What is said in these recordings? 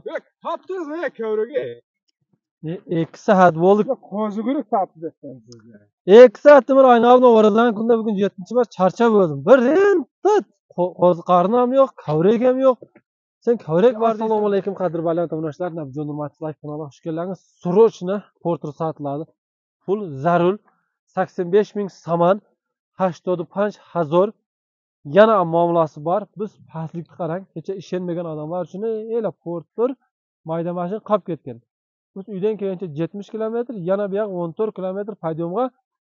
Yok, tapdınız ya kövrüge. 2 saat bo'ldi. Yok, qo'zi guruh tapdınız sizlar. 2 saat temir aynavni oradan kunda bugün 7-chi bor charchab bo'ldim. Birinchi qo'zi qarnim ham yo'q, kavrek ham yo'q. Sen kavrek bor. Assalomu alaykum qadrli baland tomoshabinlar. Nabjon Nurmatov kanaliga xush kelibsiz. Срочно porter sotiladi. Pul zarur 85 ming so'm, 85 hazor. Yana muomalasi bor. Biz pastlikka qarang. Kecha ishonmagan odamlar uchun ela porter mayda mashin qolib ketgan. Biz uydan kelguncha 70 kilometr, yana bu yoq 14 kilometr podyomga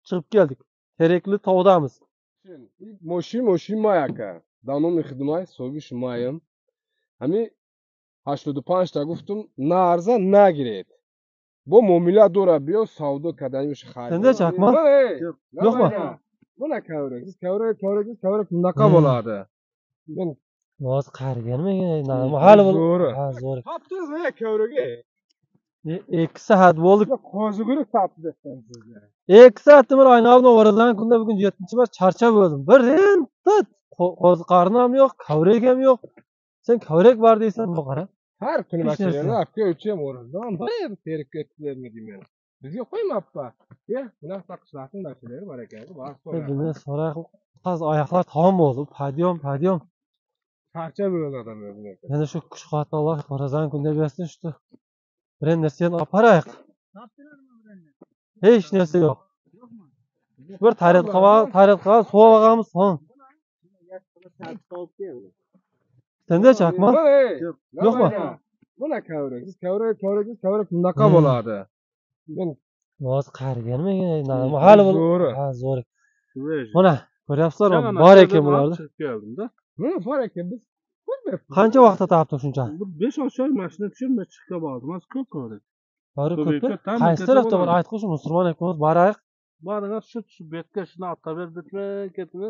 chiqib keldik. Terekli tog'damiz. Moshi mayaka. Давно не ходимай, собиш маем. Ами 85 та гуфтум, на арза нагиред. Бо муомила дора биё савдо каданиш харид. Sende chaqma? Yo'qmi? Buna kavrak bunaqa bo'ladi. Men Noz qariganmi? Hali zo'r. Tapdınız ya kövrüge. 2 saat bo'ldi. Qo'zi guruh tapdınız sizlar. 2 saat temir aynavni oradan kunda bugün 7-chi bor charchab bo'ldim. Birinchi qo'zi qarnim ham yo'q, kavrek ham yo'q. Sen kavrek bor deysan, bu qara. Har kuni Hech narsa. mashinani olib kelishim o'rindan bir terib ketdilarmi deyman. Bizga qo'ymabdi. Ya, bunaqa qishloqning mashinalari bor ekan. Buni so'raq qaz oyoqlar tom bo'ldi. Podyom. Charchab bo'ladi odamlar buni. Yana shu kuch quvvatni Alloh qo'razan kunda bersin shu. Bir narsani olib qaraylik. Hech narsa yo'q. Bir taritqa suv olamiz, son. Sende chaqma? Yo'qmi? Buna kavrak bunaqa bo'ladi. Men Noz qariganmi? Hali zo'r. Mana ko'ryapsizlarmi? Bor ekan bularda. keldim-da. Mana bor ekan biz. Qancha vaqtda topdi shuncha? 5-6 oy mashina tushirmay chiqib oldim. Hozir ko'p ko'rdik. Bari ko'p. Qaysi tarafda bor? Aytqo'sh musulmon ekanmiz, boraylik. Bariga shu betga shuni otaver bitma ketma.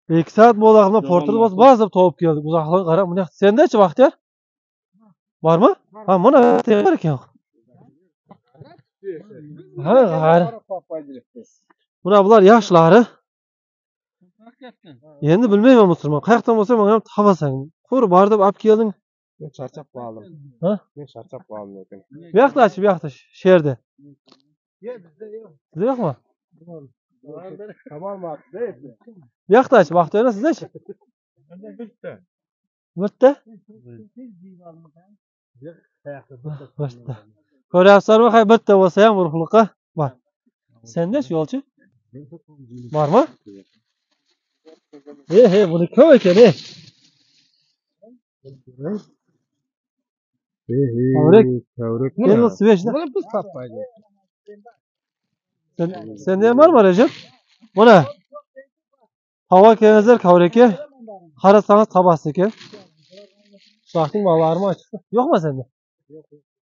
2 saat bo'ldi, portni bosib topib keldik. Uzoqlikqa qarab, buni sendachi vaqtiyar? Bormi? Ha, mana tayyor ekan. Ha, g'ari. Buna bular yoshlari. Endi bilmayman musulmon. Qayoqdan bo'lsa men ham topasan. Qo'ri bor deb olib kelding. Men charchab qoldim. Ha? Men charchab qoldim ekan. Bu yoqda, sherda. Sizda yo'qmi? Qamalmabdi. Bu yoqda, vaqtiyar sizdachi? Bitta. Bitta. Ko'ryapsizlarmi? Hay bitta bo'lsa ham urug'liqqa bor. Sendachi yo'lchi? Bormi? Buni ko'p ekan, Kavrak. Endi svejda. Buni biz topmaydi. Senda ham bormi, Rajab? Mana. Havo kelazar kavrakka. Qarasangiz topasiz ekan. Vaqting bormi chiqdi? Yo'qmi senda?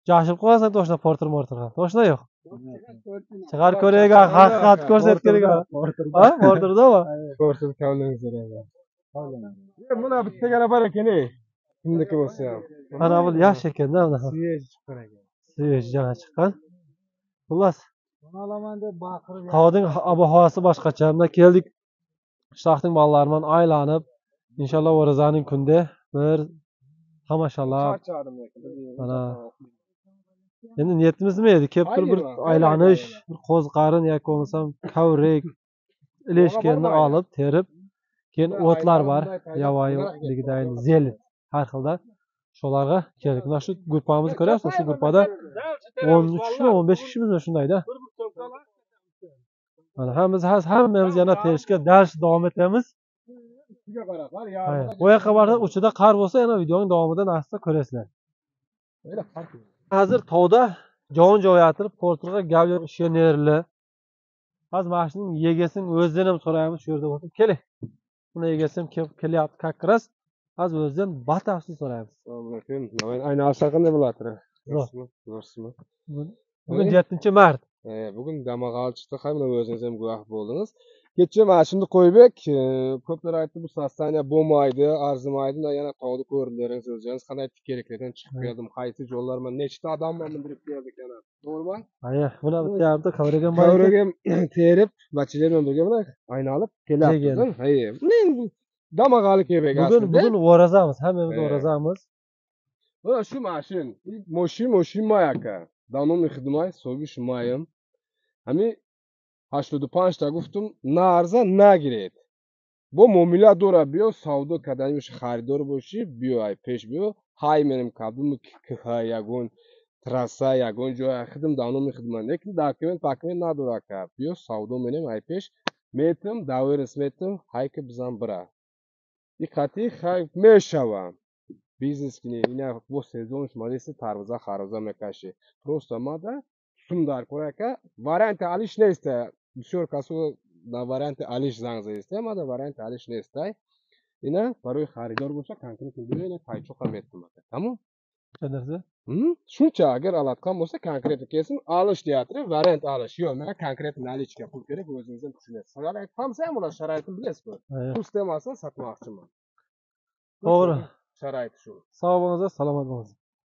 Jashib qo'yasan to'shna porter. To'shna yo'q. Chiqar ko'rayga, haqiqat ko'rsatganiga. Ha, porterdami? Porter kavlangiz kerak. Buna bittagina bor ekan, kimniki bo'lsa ham. Mana bu yaxshi ekanda, mana. Svej chiqqan ekan. Svej jana chiqqan. Xullas. Olaman deb baqirib. Tog'ning ob-havosi boshqacha. Bunda keldik. Qishloqning bolalarman aylanib, inshaalloh O'razaning kunda bir tomoshalab. Mana. Endi niyatimiz nima edi? Kelib turib bir aylanish, bir qo'zqarin yoki bo'lmasam kavrek ileshkenni olib, terib, keyin o'tlar bor, yavoyiligidagi zel har xilda. Shularga keldik. Mana shu guruhimizni ko'ryapsiz, shu guruhda 13 mi, 15 kishimizmi shundayda. Mana hammamiz yana terishga dars davom etamiz. Bu yoqqa borib, uchida qor bo'lsa, yana videoning davomida narsa ko'rasizlar. Hozir tog'da jon jo'yatib, porterga gap yo'q, shenerli. Hozir mashinaning egasining o'zidan ham so'raymiz, shu yerda bo'lib. Keling. Buni egasi ham kelyapti, kakras. Hozir o'zidan batafsil so'raymiz. Assalomu alaykum. Ayni asar qanday bo'ladir? Zo'rsizmi? Bugun 7-mart. Bugun damag'al chiqdi, hamma o'zingiz ham guvoh bo'ldingiz. Kecha mana shuni qo'ybek, ko'plar aytdi bu sastaniya bo'lmaydi, arzimaydi, yana tog'da ko'rdilaringiz o'zingiz qanday keraklardan chiqib keldim, qaysi yo'llar men nechta odamman mindirib keldik yana. To'g'rimi? Ayya, buni bitta yerda kavragan bor. Kavragan terib, bachilar bilan birga mana aynalib kelyapti. Hayy. Damag'al kelbek aslida. Bugun o'razamiz, hammamiz o'razamiz. Mana shu mashin. Moshin mayaka. Danom xidmay so'gi shumayim. Hami 85 ta گفتم نه ارزه نگیرید با معامله داره بیا سودا کردن باشه خریدار باشی بیای پیش بیا های منم کابل که های یگون تراسا یگون جای خدم دانم خدمت لیکن داکیومنت نداره که بیا سودا منم های پیش میتم داور اسمتم های که بزن برا دیگه خای میشوام بیزنس کنی اینا با سezonش مالیست تروزا خروزا میکشه просто ماده сумдар курака варианти алиш неста бисёр касо на варианти алиш занг заисте ма да варианти алиш нестай ина барои харидор боша конкретно биёна пайчоқа метавонад тамом چه درسه؟ шунча агар алаткан боса конкретно кесим алиш театри вариант алиш ё мага конкретно наличка пул керек o'zingizdan tushunasiz шарайт hamsayam ular sharoitini bilasizku pul istamasdan sotmoqchiman To'g'ri. sharoiti shu Sog' bo'linglar, salomat bo'linglar.